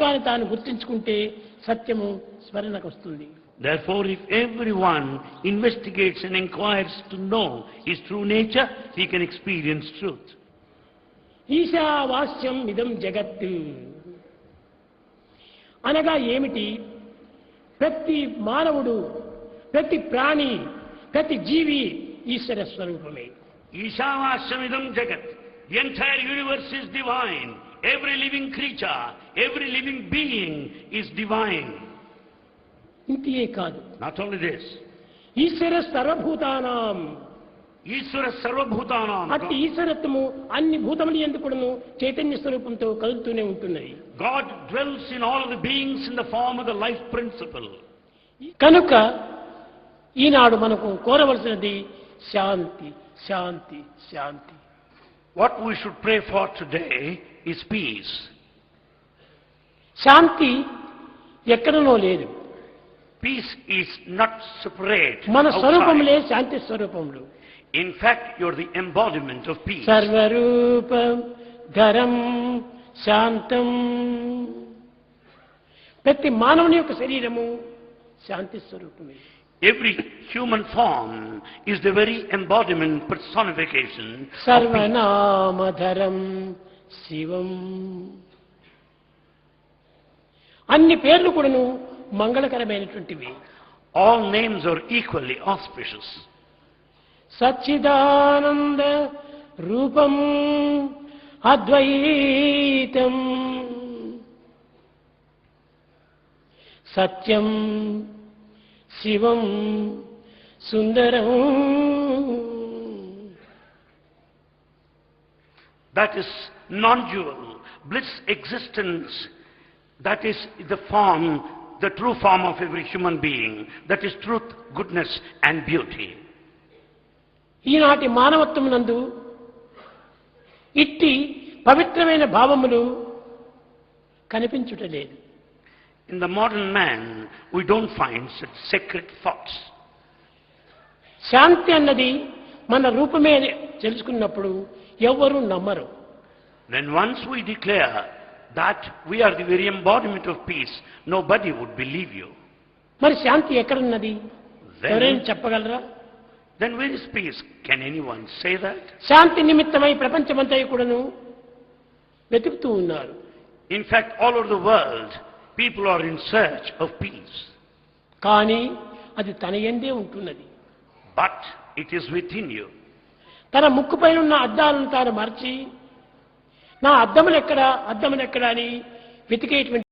కానీ తాను గుర్తించుకుంటే సత్యము స్మరణకు వస్తుంది. Therefore, if everyone investigates and inquires to know his true nature, he can experience truth. ఈశావాస్యం ఇదం జగత్ అనగా ఏమిటి? ప్రతి మానవుడు, ప్రతి ప్రాణి, ప్రతి జీవి ఈశ్వర స్వరూపమే. Ishavashyam idam jagat. The entire universe is divine. Every living creature, every living being is divine. ఇంతే కాదు. Not only this. ఈశ్వర సర్వభూతానాం. ఈశ్వర సర్వభూతానాం. అట్టి ఈశ్వరత్వము అన్ని భూతములు ఎందుకును చైతన్య స్వరూపంతో కలుగుతూనే ఉంటున్నది. God dwells in all of the beings in the form of the life principle. కనుక ఈనాడు మనకు కోరవలసినది శాంతి, శాంతి, శాంతి. What we should pray for today is peace. శాంతి ఎక్కడనో లేదు. Peace is not separate. మన స్వరూపములే శాంతి స్వరూపములు. In fact, you're the embodiment of peace. సర్వరూపం Dharam శాంతం. ప్రతి మానవుని యొక్క శరీరము శాంతి స్వరూపమే. Every human form is the very embodiment, personification of peace. సర్వనామధరం శివం. అన్ని పేర్లు కూడాను మంగళకరమైనటువంటివి. All names are equally auspicious. Sachchidananda రూపం అద్వైతం సత్యం శివం సుందరం. That is non-dual, bliss existence. That is the form, the true form of every human being. That is truth, goodness and beauty. ఈనాటి మానవత్వమునందు ఇట్టి పవిత్రమైన భావములు కనిపించుటలేదు. In the modern man, we don't find such sacred thoughts. శాంతి అన్నది మన రూపమే తెలుసుకున్నప్పుడు ఎవరు నమ్మరు. Then once we declare that we are the very embodiment of peace, nobody would believe you. మరి శాంతి ఎక్కడున్నది? ఎవరైనా చెప్పగలరా? Then where is peace? Can anyone say that? శాంతి నిమిత్తమై ప్రపంచమంతా కూడాను వెతుకుతూ ఉన్నారు. In fact, all over the world, people are in search of peace. కానీ అది తన యందే ఉంటున్నది. But it is within you. తన ముక్కుపై ఉన్న అద్దాలను తాను మర్చి నా అద్దములెక్కడా, అద్దములెక్కడా అని వెతికేటువంటి